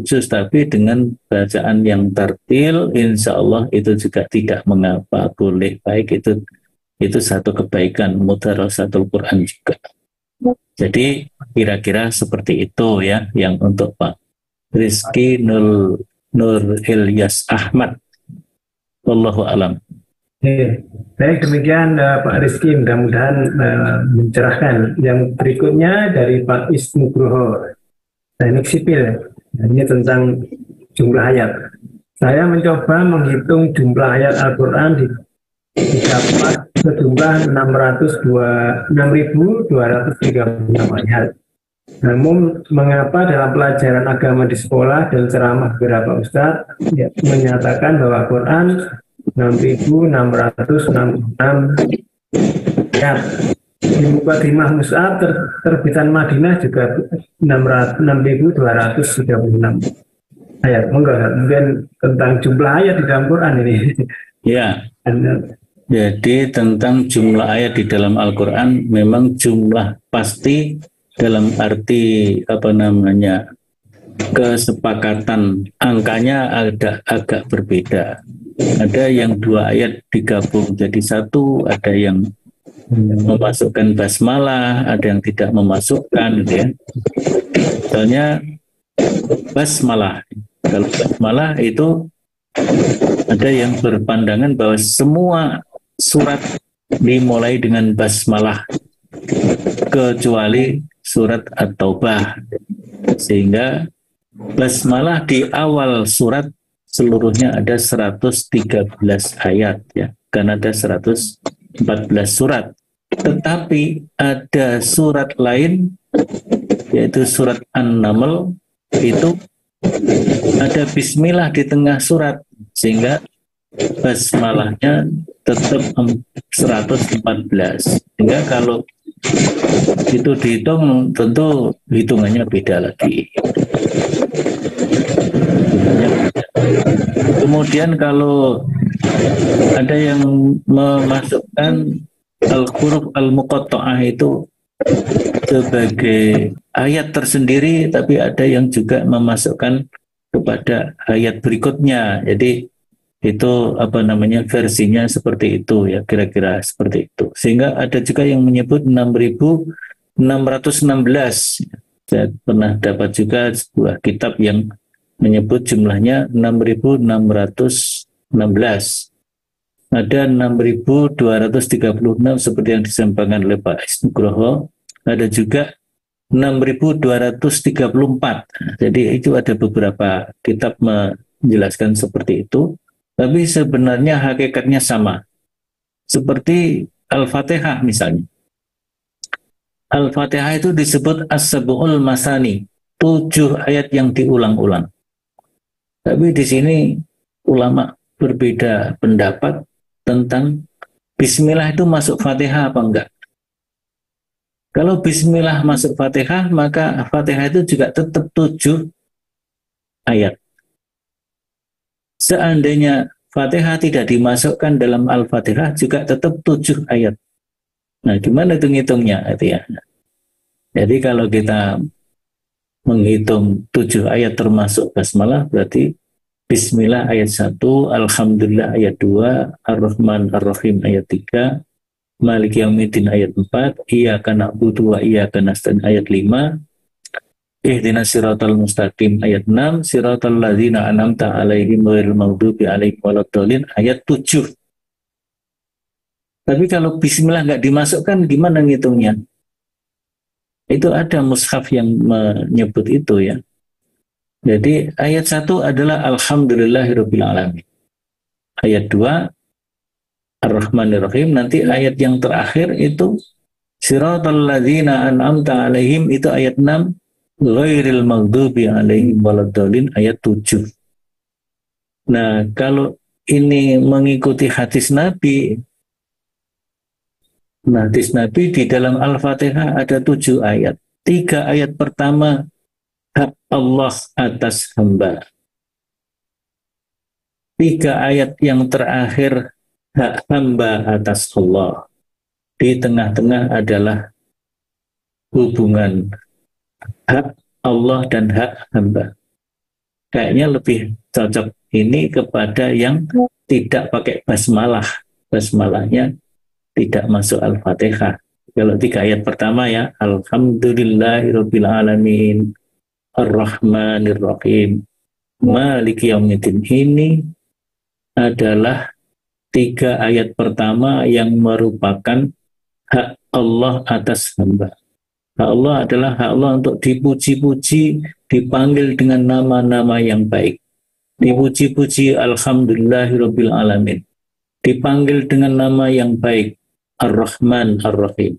juz, tapi dengan bacaan yang tartil, insya Allah itu juga tidak mengapa, boleh, baik, itu satu kebaikan mudarasatul Quran juga. Jadi kira-kira seperti itu ya, yang untuk Pak Rizky Nur Ilyas Ahmad. Wallahu alam. Baik, demikian Pak Rizky, mudah-mudahan mencerahkan. Yang berikutnya dari Pak Isnugroho, teknik sipil. Ini tentang jumlah ayat. Saya mencoba menghitung jumlah ayat Al-Quran didapat sejumlah 6.236 ayat. Namun mengapa dalam pelajaran agama di sekolah dan ceramah beberapa ustadz menyatakan bahwa Quran 6.666 ayat. Di Muqaddimah Mus'ab terbitan Madinah juga 6.236 ayat. Mungkin tentang jumlah ayat di dalam Quran ini. Ya. Jadi tentang jumlah ayat di dalam Al-Quran memang jumlah pasti dalam arti apa namanya kesepakatan angkanya agak berbeda. Ada yang 2 ayat digabung jadi 1, ada yang memasukkan basmalah, ada yang tidak memasukkan gitu ya. Misalnya basmalah. Kalau basmalah itu ada yang berpandangan bahwa semua surat dimulai dengan basmalah kecuali surat At-Taubah. Sehingga basmalah di awal surat seluruhnya ada 113 ayat ya. Karena ada 114 surat. Tetapi ada surat lain, yaitu surat An-Naml, itu ada bismillah di tengah surat, sehingga basmalahnya tetap 114. Sehingga kalau itu dihitung, tentu hitungannya beda lagi. Kemudian kalau ada yang memasukkan al-huruf al-muqatta'ah itu sebagai ayat tersendiri, tapi ada yang juga memasukkan kepada ayat berikutnya. Jadi itu apa namanya, versinya seperti itu ya, kira-kira seperti itu. Sehingga ada juga yang menyebut 6.616. Saya pernah dapat juga sebuah kitab yang menyebut jumlahnya 6.616. Ada 6.236 seperti yang disampaikan oleh Pak Nugroho. Ada juga 6.234. Jadi itu ada beberapa kitab menjelaskan seperti itu. Tapi sebenarnya hakikatnya sama. Seperti Al-Fatihah misalnya. Al-Fatihah itu disebut As-Sab'ul Masani, 7 ayat yang diulang-ulang. Tapi di sini ulama berbeda pendapat tentang Bismillah itu masuk Fatihah apa enggak. Kalau Bismillah masuk Fatihah, maka Fatihah itu juga tetap 7 ayat. Seandainya Fatihah tidak dimasukkan dalam Al-Fatihah, juga tetap 7 ayat. Nah, gimana itu ngitungnya? Ya. Jadi kalau kita menghitung 7 ayat termasuk basmalah, berarti Bismillah ayat 1, Alhamdulillah ayat 2, Ar-Rahman Ar-Rahim ayat 3, Maliki Yaumiddin ayat 4, Iyyaka na'budu wa iyyaka nasta'in ayat 5, Ihdinas siratal mustaqim ayat 6, Siratal ladzina an'amta 'alaihim ghairil maghdubi 'alaihim waladdallin ayat 7. Tapi kalau bismillah nggak dimasukkan, gimana ngitungnya? Itu ada mushaf yang menyebut itu ya. Jadi ayat 1 adalah Alhamdulillahirabbil alamin. Ayat 2 Ar-Rahmanir-Rahim. Nanti ayat yang terakhir itu Siratal ladzina an'amta 'alaihim, itu ayat 6, Ghairil maghdubi 'alaihim waladdallin ayat 7. Nah, kalau ini mengikuti hadis Nabi, hadis Nabi di dalam Al-Fatihah ada 7 ayat. 3 ayat pertama hak Allah atas hamba. 3 ayat yang terakhir hak hamba atas Allah. Di tengah-tengah adalah hubungan hak Allah dan hak hamba. Kayaknya lebih cocok ini kepada yang tidak pakai basmalah. Basmalahnya tidak masuk Al-Fatihah. Kalau 3 ayat pertama ya, Alhamdulillahirabbil alamin, Ar-Rahmanir-Rahim, Maliki Yaumiddin, ini adalah 3 ayat pertama yang merupakan hak Allah atas hamba. Hak Allah adalah hak Allah untuk dipuji-puji, dipanggil dengan nama-nama yang baik. Dipuji-puji Alhamdulillahirabbil alamin. Dipanggil dengan nama yang baik, Ar-Rahman Ar-Rahim.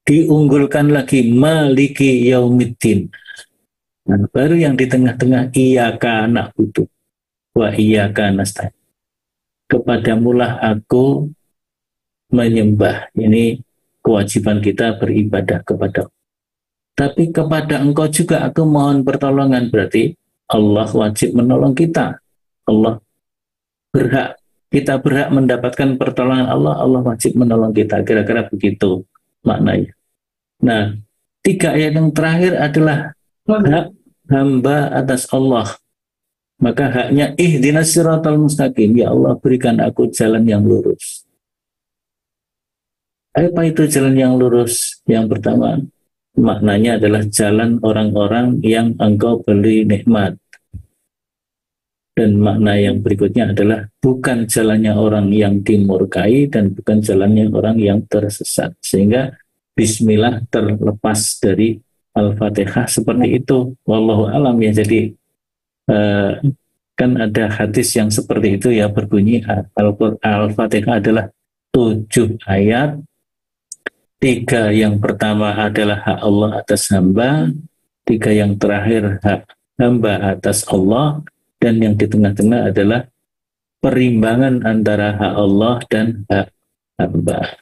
Diunggulkan lagi Maliki Yaumiddin. Nah, baru yang di tengah-tengah Iyyaka na'budu wa iyyaka nasta'in. Kepadamulah aku menyembah. Ini kewajiban kita beribadah kepada. Tapi kepada Engkau juga aku mohon pertolongan. Berarti Allah wajib menolong kita. Allah berhak, kita berhak mendapatkan pertolongan Allah. Allah wajib menolong kita. Kira-kira begitu maknanya. Nah, 3 ayat yang terakhir adalah hak hamba atas Allah. Maka haknya ihdinas siratal mustaqim. Ya Allah, berikan aku jalan yang lurus. Apa itu jalan yang lurus? Yang pertama, maknanya adalah jalan orang-orang yang Engkau beri nikmat. Dan makna yang berikutnya adalah bukan jalannya orang yang dimurkai dan bukan jalannya orang yang tersesat. Sehingga Bismillah terlepas dari Al-Fatihah seperti itu. Wallahu alam ya. Jadi kan ada hadis yang seperti itu ya, berbunyi Al-Fatihah adalah 7 ayat. 3 yang pertama adalah hak Allah atas hamba, 3 yang terakhir hak hamba atas Allah, dan yang di tengah-tengah adalah perimbangan antara hak Allah dan hak hamba.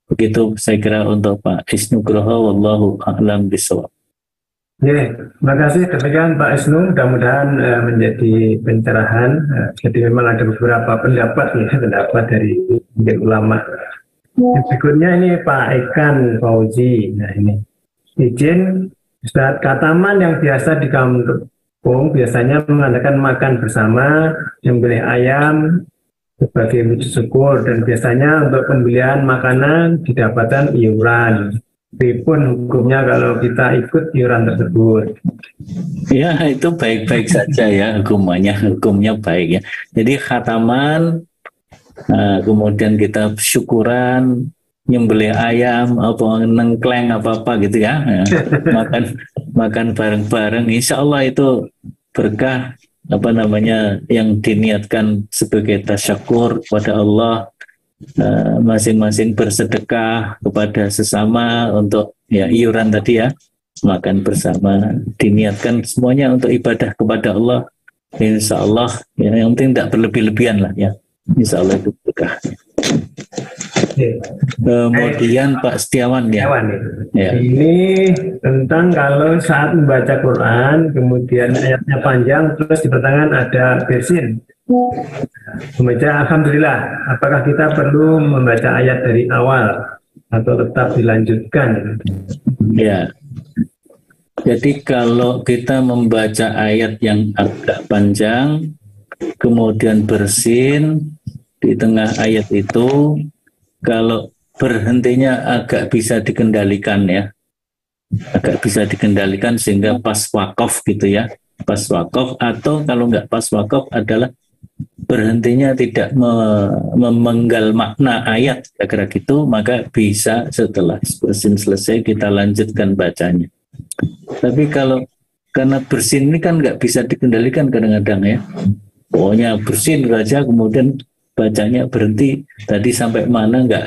Begitu saya kira untuk Pak Isnugroho, wallahu a'lam bishawab. Ya, terima kasih. Demikian Pak Isnu, mudah-mudahan menjadi pencerahan. Jadi memang ada beberapa pendapat ya, pendapat dari ulama. Yang berikutnya ini Pak Ekan Fauzi. Nah ini izin Ustaz, kataman yang biasa di kampung biasanya mengadakan makan bersama, membeli ayam sebagai wujud syukur, dan biasanya untuk pembelian makanan didapatkan iuran. Walaupun hukumnya kalau kita ikut iuran tersebut. Ya, itu baik-baik saja ya hukumnya baik ya. Jadi khataman, kemudian kita syukuran, nyembelih ayam, apa nengkleng apa gitu ya, makan bareng-bareng. Insya Allah itu berkah yang diniatkan sebagai tasyakur kepada Allah. Masing-masing bersedekah kepada sesama untuk ya iuran tadi ya, makan bersama, diniatkan semuanya untuk ibadah kepada Allah. Insya Allah ya, yang penting tidak berlebih-lebihan lah ya. Insya Allah itu berkah. Kemudian Pak Setiawan ya. Ya. Ini tentang kalau saat membaca Quran, kemudian ayatnya panjang, terus di pertengahan ada bersin. Membaca Alhamdulillah, apakah kita perlu membaca ayat dari awal atau tetap dilanjutkan? Ya. Jadi kalau kita membaca ayat yang agak panjang, kemudian bersin di tengah ayat itu, kalau berhentinya agak bisa dikendalikan ya, agak bisa dikendalikan sehingga pas wakaf gitu ya, pas wakaf, atau kalau nggak pas wakaf adalah berhentinya tidak memenggal makna ayat, kira-kira gitu, maka bisa setelah bersin selesai kita lanjutkan bacanya. Tapi kalau karena bersin ini kan nggak bisa dikendalikan kadang-kadang ya, pokoknya bersin saja kemudian bacanya berhenti, tadi sampai mana nggak,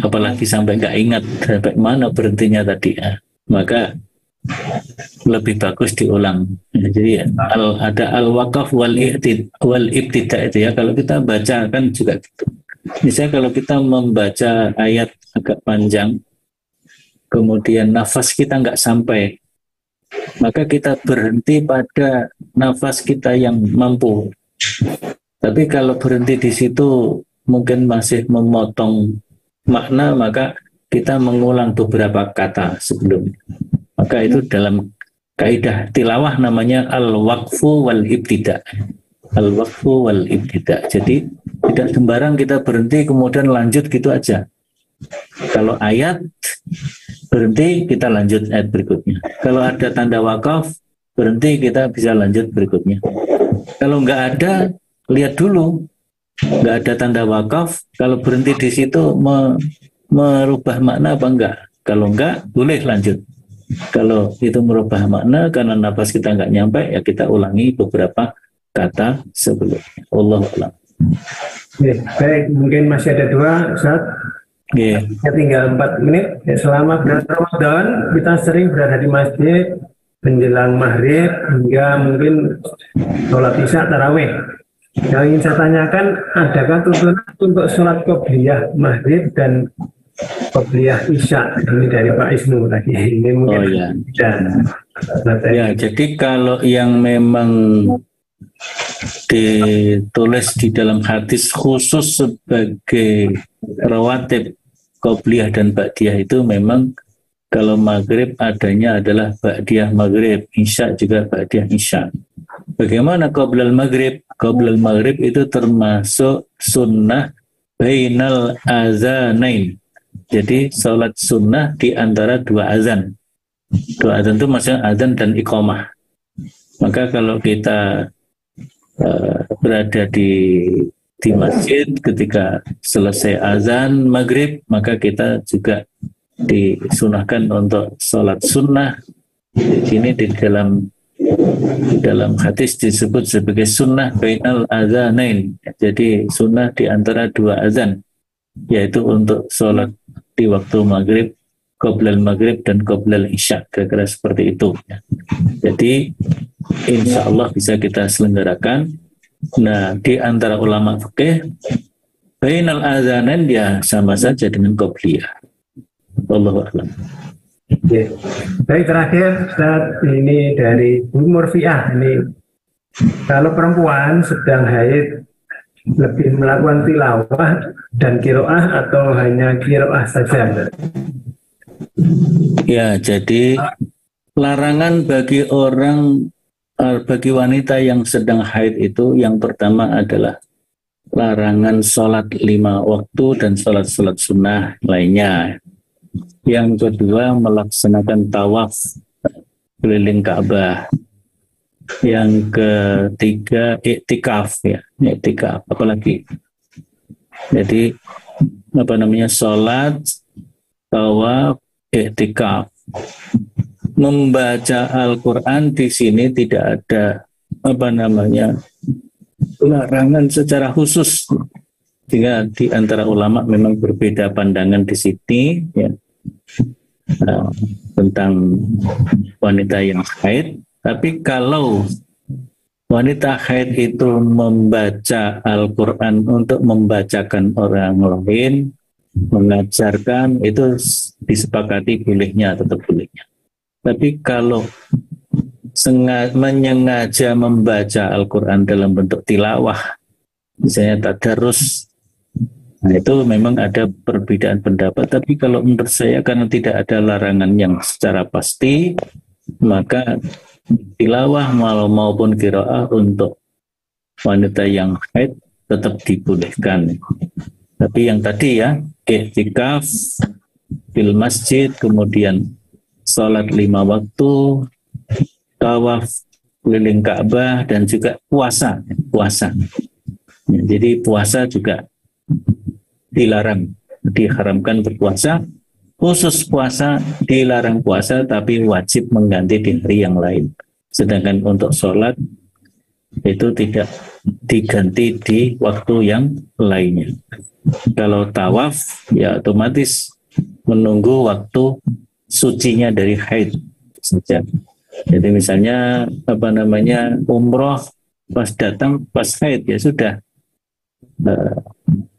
apalagi sampai nggak ingat sampai mana berhentinya tadi ya. Maka lebih bagus diulang. Jadi ada al-wakaf wal ibtida itu ya, kalau kita baca kan juga gitu. Misalnya kalau kita membaca ayat agak panjang, kemudian nafas kita nggak sampai, maka kita berhenti pada nafas kita yang mampu. Tapi kalau berhenti di situ mungkin masih memotong makna, maka kita mengulang beberapa kata sebelumnya. Maka itu dalam kaidah tilawah namanya al-waqfu wal ibtida. Al-waqfu wal ibtida. Jadi tidak sembarang kita berhenti kemudian lanjut gitu aja. Kalau ayat berhenti, kita lanjut ayat berikutnya. Kalau ada tanda wakaf, berhenti, kita bisa lanjut berikutnya. Kalau nggak ada, lihat dulu. Nggak ada tanda wakaf, kalau berhenti di situ merubah makna apa enggak? Kalau enggak, boleh lanjut. Kalau itu merubah makna karena nafas kita nggak nyampe, ya kita ulangi beberapa kata sebelumnya. Wallahu a'lam. Baik, mungkin masih ada dua, Ustaz. Ya, tinggal 4 menit. Ya, selama bulan Ramadan kita sering berada di masjid menjelang maghrib hingga mungkin sholat isya tarawih. Yang ingin saya tanyakan, adakah tuntunan untuk sholat qobliyah maghrib dan qobliyah isya? Ini dari Pak Isnu tadi. Ini mungkin ya, jadi kalau yang memang ditulis di dalam hadis khusus sebagai rawatib qobliyah dan ba'diyah itu memang kalau maghrib adanya adalah ba'diyah maghrib, isya juga ba'diyah isya. Bagaimana qoblal maghrib? Qoblal maghrib itu termasuk sunnah bainal azanain. Jadi sholat sunnah di antara dua azan. Dua azan itu maksudnya azan dan iqamah. Maka kalau kita berada di masjid ketika selesai azan maghrib, maka kita juga disunahkan untuk sholat sunnah. Di sini di dalam hadis disebut sebagai sunnah bainal azanain. Jadi sunnah di antara dua azan, yaitu untuk sholat di waktu maghrib qoblal maghrib dan qoblal isya, kira-kira seperti itu. Jadi insya Allah bisa kita selenggarakan. Nah, di antara ulama fikih, bainal adzanan ya sama saja dengan qobliyah. Wallahu a'lam. Oke. Baik, terakhir Ustaz, ini dari Bu Murfiah. Ini kalau perempuan sedang haid lebih melakukan tilawah dan kiroah atau hanya kiroah saja? Ya, jadi larangan bagi wanita yang sedang haid itu yang pertama adalah larangan sholat 5 waktu dan sholat sunnah lainnya. Yang kedua melaksanakan tawaf keliling Ka'bah. Yang ketiga iktikaf, ya, iktikaf. Apalagi jadi sholat, tawaf, iktikaf. Membaca Al-Quran di sini tidak ada larangan secara khusus. Sehingga di antara ulama memang berbeda pandangan di sini, ya, tentang wanita yang haid. Tapi kalau wanita haid itu membaca Al-Quran untuk membacakan orang lain, mengajarkan, itu disepakati bolehnya, tetap bolehnya. Tapi kalau menyengaja membaca Al-Quran dalam bentuk tilawah, misalnya tadarus, nah itu memang ada perbedaan pendapat. Tapi kalau menurut saya karena tidak ada larangan yang secara pasti, maka tilawah maupun qiraah untuk wanita yang haid tetap dibolehkan. Tapi yang tadi ya, iktikaf fil masjid, kemudian sholat 5 waktu, tawaf keliling Ka'bah, dan juga puasa. Ya, jadi puasa juga dilarang, diharamkan berpuasa. Khusus puasa dilarang puasa, tapi wajib mengganti di hari yang lain. Sedangkan untuk sholat itu tidak diganti di waktu yang lainnya. Kalau tawaf ya otomatis menunggu waktu sucinya dari haid saja. Jadi misalnya umroh pas datang pas haid ya sudah,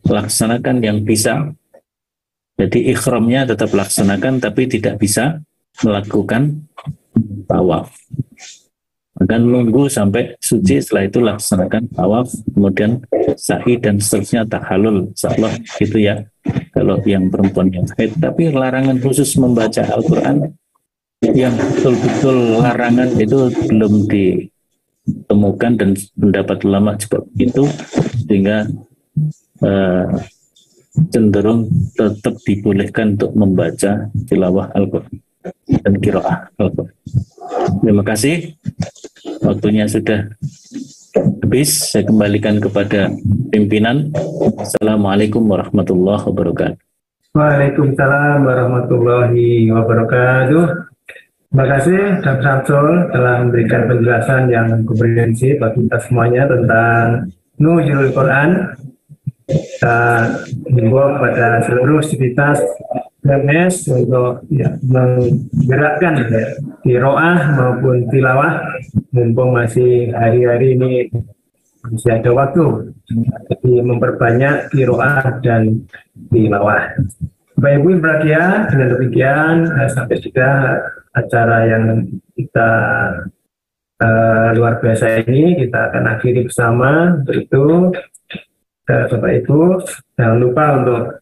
laksanakan yang bisa. Jadi ikhramnya tetap laksanakan, tapi tidak bisa melakukan tawaf. Akan nunggu sampai suci, setelah itu laksanakan tawaf, kemudian sa'i dan seterusnya tahalul. Insyaallah gitu ya. Kalau yang perempuan yang haid, tapi larangan khusus membaca Al-Quran yang betul-betul larangan itu belum ditemukan, dan pendapat ulama juga begitu, sehingga cenderung tetap dibolehkan untuk membaca tilawah Al-Quran dan qiraah Al-Quran. Terima kasih. Waktunya sudah habis. Saya kembalikan kepada pimpinan. Assalamualaikum warahmatullahi wabarakatuh. Waalaikumsalam warahmatullahi wabarakatuh. Terima kasih Dr. Samsul telah memberikan penjelasan yang komprehensif bagi kita semuanya tentang Nuzulul Quran. Kita himbau pada seluruh aktivitas PMS untuk menggerakkan qiraah maupun tilawah, mumpung masih hari-hari ini masih ada waktu, jadi memperbanyak qiraah dan tilawah. Bapak Ibu berbahagia, dengan demikian sampai sudah acara yang kita luar biasa ini kita akan akhiri bersama. Untuk itu Bapak Ibu jangan lupa untuk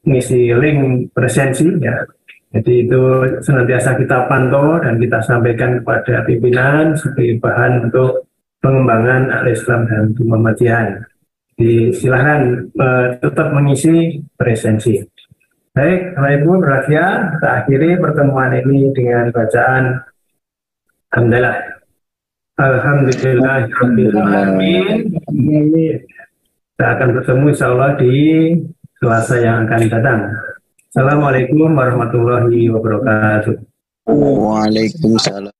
mengisi link presensi ya. Jadi itu senantiasa kita pantau dan kita sampaikan kepada pimpinan sebagai bahan untuk pengembangan Al-Islam dan Muhammadiyah. Jadi silahkan tetap mengisi presensi. Baik, Bapak Ibu berbahagia, kita akhiri pertemuan ini dengan bacaan Alhamdulillah. Alhamdulillahirrahmanirrahim. Kita akan bertemu insya Allah di Selasa yang akan datang. Assalamualaikum warahmatullahi wabarakatuh. Waalaikumsalam.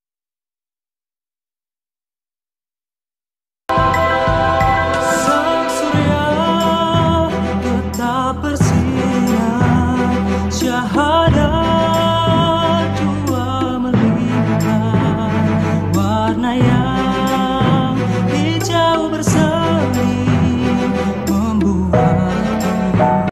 Sang surya tetap bersinar, syahadat bersama